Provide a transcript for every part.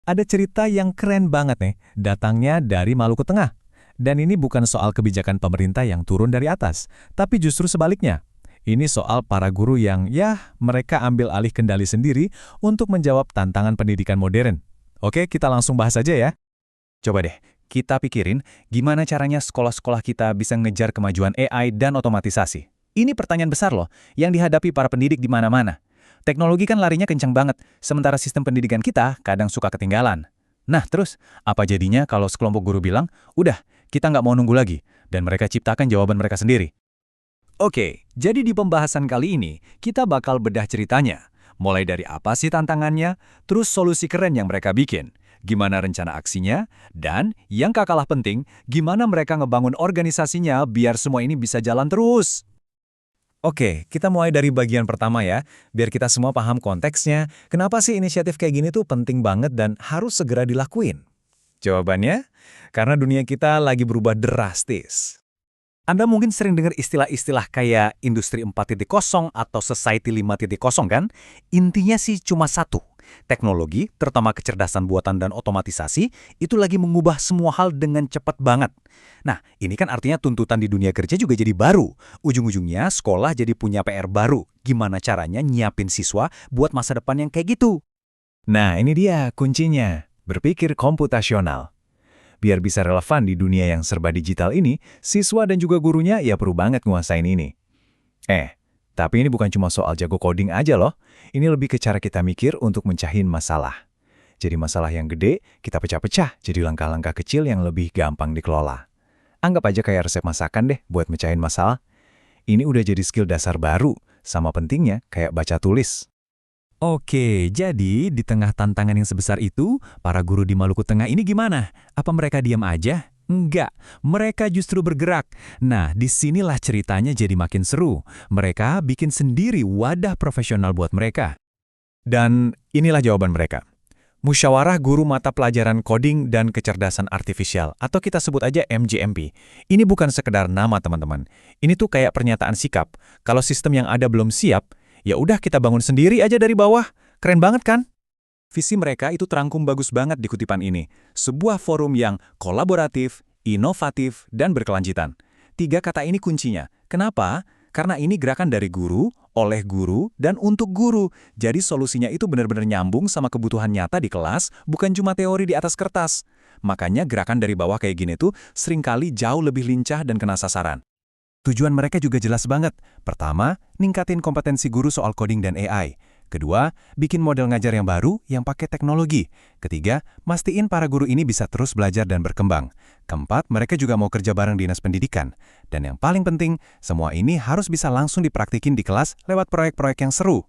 Ada cerita yang keren banget nih, datangnya dari Maluku Tengah. Dan ini bukan soal kebijakan pemerintah yang turun dari atas, tapi justru sebaliknya. Ini soal para guru yang, mereka ambil alih kendali sendiri untuk menjawab tantangan pendidikan modern. Oke, kita langsung bahas aja ya. Coba deh, kita pikirin gimana caranya sekolah-sekolah kita bisa ngejar kemajuan AI dan otomatisasi. Ini pertanyaan besar loh, yang dihadapi para pendidik di mana-mana. Teknologi kan larinya kencang banget, sementara sistem pendidikan kita kadang suka ketinggalan. Nah terus, apa jadinya kalau sekelompok guru bilang, udah, kita nggak mau nunggu lagi, dan mereka ciptakan jawaban mereka sendiri? Oke, jadi di pembahasan kali ini, kita bakal bedah ceritanya. Mulai dari apa sih tantangannya, terus solusi keren yang mereka bikin, gimana rencana aksinya, dan yang gak kalah penting, gimana mereka ngebangun organisasinya biar semua ini bisa jalan terus. Oke, kita mulai dari bagian pertama ya, biar kita semua paham konteksnya, kenapa sih inisiatif kayak gini tuh penting banget dan harus segera dilakuin? Jawabannya, karena dunia kita lagi berubah drastis. Anda mungkin sering dengar istilah-istilah kayak Industri 4.0 atau Society 5.0 kan? Intinya sih cuma satu. Teknologi, terutama kecerdasan buatan dan otomatisasi, itu lagi mengubah semua hal dengan cepat banget. Nah, ini kan artinya tuntutan di dunia kerja juga jadi baru. Ujung-ujungnya sekolah jadi punya PR baru. Gimana caranya nyiapin siswa buat masa depan yang kayak gitu? Nah, ini dia kuncinya, berpikir komputasional. Biar bisa relevan di dunia yang serba digital ini, siswa dan juga gurunya ya perlu banget nguasain ini. Tapi ini bukan cuma soal jago coding aja loh. Ini lebih ke cara kita mikir untuk mencahin masalah. Jadi masalah yang gede, kita pecah-pecah jadi langkah-langkah kecil yang lebih gampang dikelola. Anggap aja kayak resep masakan deh buat mecahin masalah. Ini udah jadi skill dasar baru, sama pentingnya kayak baca tulis. Oke, jadi di tengah tantangan yang sebesar itu, para guru di Maluku Tengah ini gimana? Apa mereka diam aja? Enggak, mereka justru bergerak. Nah, disinilah ceritanya jadi makin seru. Mereka bikin sendiri wadah profesional buat mereka. Dan inilah jawaban mereka. Musyawarah Guru Mata Pelajaran Coding dan Kecerdasan Artifisial, atau kita sebut aja MGMP. Ini bukan sekedar nama teman-teman. Ini tuh kayak pernyataan sikap. Kalau sistem yang ada belum siap, ya udah kita bangun sendiri aja dari bawah. Keren banget kan? Visi mereka itu terangkum bagus banget di kutipan ini. Sebuah forum yang kolaboratif, inovatif, dan berkelanjutan. 3 kata ini kuncinya. Kenapa? Karena ini gerakan dari guru, oleh guru, dan untuk guru. Jadi solusinya itu benar-benar nyambung sama kebutuhan nyata di kelas, bukan cuma teori di atas kertas. Makanya gerakan dari bawah kayak gini tuh seringkali jauh lebih lincah dan kena sasaran. Tujuan mereka juga jelas banget. Pertama, ningkatin kompetensi guru soal coding dan AI. Kedua, bikin model ngajar yang baru yang pakai teknologi. Ketiga, mastiin para guru ini bisa terus belajar dan berkembang. Keempat, mereka juga mau kerja bareng dinas pendidikan. Dan yang paling penting, semua ini harus bisa langsung dipraktikin di kelas lewat proyek-proyek yang seru.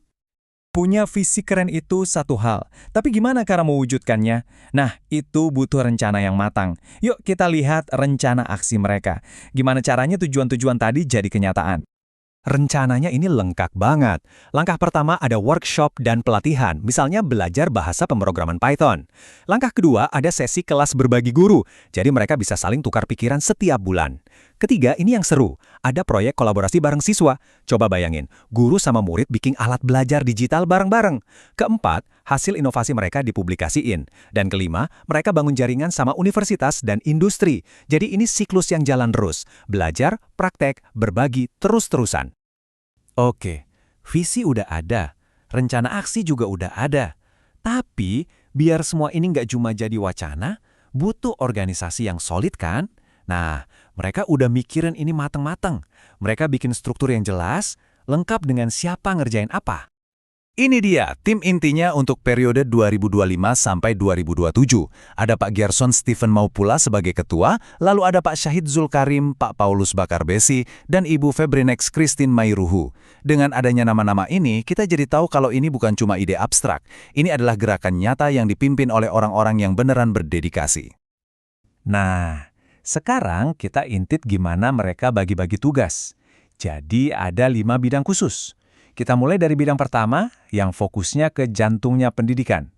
Punya visi keren itu satu hal, tapi gimana cara mewujudkannya? Nah, itu butuh rencana yang matang. Yuk kita lihat rencana aksi mereka. Gimana caranya tujuan-tujuan tadi jadi kenyataan? Rencananya ini lengkap banget. Langkah pertama ada workshop dan pelatihan, misalnya belajar bahasa pemrograman Python. Langkah kedua ada sesi kelas berbagi guru, jadi mereka bisa saling tukar pikiran setiap bulan. Ketiga, ini yang seru, ada proyek kolaborasi bareng siswa. Coba bayangin, guru sama murid bikin alat belajar digital bareng-bareng. Keempat, hasil inovasi mereka dipublikasiin. Dan kelima, mereka bangun jaringan sama universitas dan industri. Jadi ini siklus yang jalan terus, belajar, praktek, berbagi, terus-terusan. Oke, visi udah ada, rencana aksi juga udah ada. Tapi, biar semua ini nggak cuma jadi wacana, butuh organisasi yang solid kan? Nah, mereka udah mikirin ini mateng-mateng. Mereka bikin struktur yang jelas, lengkap dengan siapa ngerjain apa. Ini dia, tim intinya untuk periode 2025 sampai 2027. Ada Pak Gerson Stephen Maupula sebagai ketua, lalu ada Pak Syahid Zulkarim, Pak Paulus Bakarbesi, dan Ibu Febrinex Christine Mairuhu. Dengan adanya nama-nama ini, kita jadi tahu kalau ini bukan cuma ide abstrak. Ini adalah gerakan nyata yang dipimpin oleh orang-orang yang beneran berdedikasi. Nah, sekarang kita intip gimana mereka bagi-bagi tugas. Jadi ada 5 bidang khusus. Kita mulai dari bidang pertama yang fokusnya ke jantungnya pendidikan.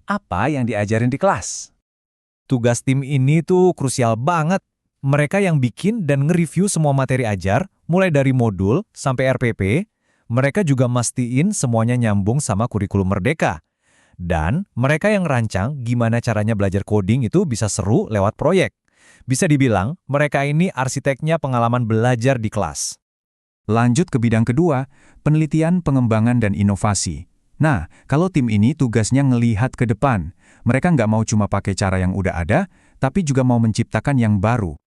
Apa yang diajarin di kelas? Tugas tim ini tuh krusial banget. Mereka yang bikin dan nge-review semua materi ajar, mulai dari modul sampai RPP, mereka juga mastiin semuanya nyambung sama kurikulum Merdeka. Dan mereka yang rancang gimana caranya belajar coding itu bisa seru lewat proyek. Bisa dibilang, mereka ini arsiteknya pengalaman belajar di kelas. Lanjut ke bidang kedua, penelitian, pengembangan, dan inovasi. Nah, kalau tim ini tugasnya ngelihat ke depan. Mereka nggak mau cuma pakai cara yang udah ada, tapi juga mau menciptakan yang baru.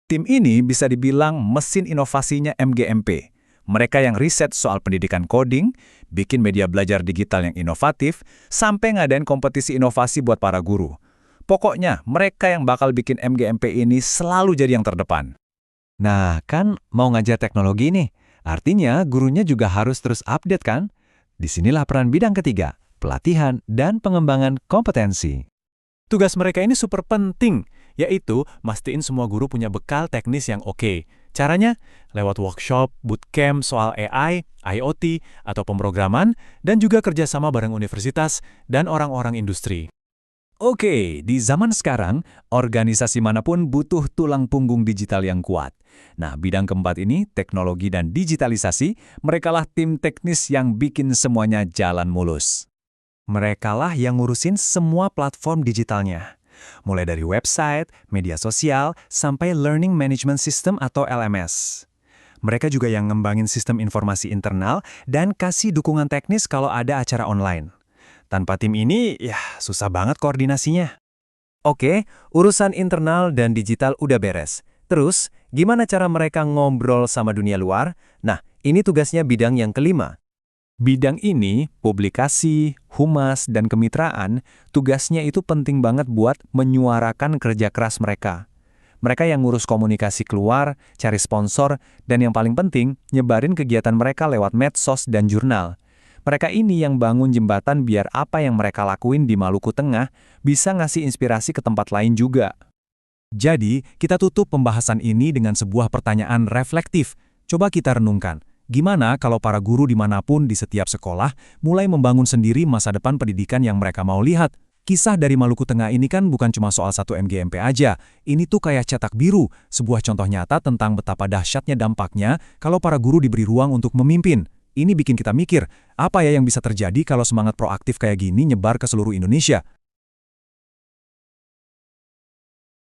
Tim ini bisa dibilang mesin inovasinya MGMP. Mereka yang riset soal pendidikan coding, bikin media belajar digital yang inovatif, sampai ngadain kompetisi inovasi buat para guru. Pokoknya, mereka yang bakal bikin MGMP ini selalu jadi yang terdepan. Nah, kan mau ngajar teknologi nih. Artinya gurunya juga harus terus update kan? Disinilah peran bidang ketiga, pelatihan dan pengembangan kompetensi. Tugas mereka ini super penting, yaitu mastiin semua guru punya bekal teknis yang oke. Caranya, lewat workshop, bootcamp soal AI, IoT, atau pemrograman, dan juga kerjasama bareng universitas dan orang-orang industri. Oke, di zaman sekarang, organisasi manapun butuh tulang punggung digital yang kuat. Nah, bidang keempat ini, teknologi dan digitalisasi, merekalah tim teknis yang bikin semuanya jalan mulus. Merekalah yang ngurusin semua platform digitalnya. Mulai dari website, media sosial, sampai Learning Management System atau LMS. Mereka juga yang ngembangin sistem informasi internal dan kasih dukungan teknis kalau ada acara online. Tanpa tim ini, ya susah banget koordinasinya. Oke, urusan internal dan digital udah beres. Terus, gimana cara mereka ngobrol sama dunia luar? Nah, ini tugasnya bidang yang kelima. Bidang ini, publikasi, humas, dan kemitraan, tugasnya itu penting banget buat menyuarakan kerja keras mereka. Mereka yang ngurus komunikasi keluar, cari sponsor, dan yang paling penting, nyebarin kegiatan mereka lewat medsos dan jurnal. Mereka ini yang bangun jembatan biar apa yang mereka lakuin di Maluku Tengah bisa ngasih inspirasi ke tempat lain juga. Jadi, kita tutup pembahasan ini dengan sebuah pertanyaan reflektif. Coba kita renungkan, gimana kalau para guru dimanapun di setiap sekolah mulai membangun sendiri masa depan pendidikan yang mereka mau lihat? Kisah dari Maluku Tengah ini kan bukan cuma soal satu MGMP aja. Ini tuh kayak cetak biru, sebuah contoh nyata tentang betapa dahsyatnya dampaknya kalau para guru diberi ruang untuk memimpin. Ini bikin kita mikir, apa ya yang bisa terjadi kalau semangat proaktif kayak gini nyebar ke seluruh Indonesia?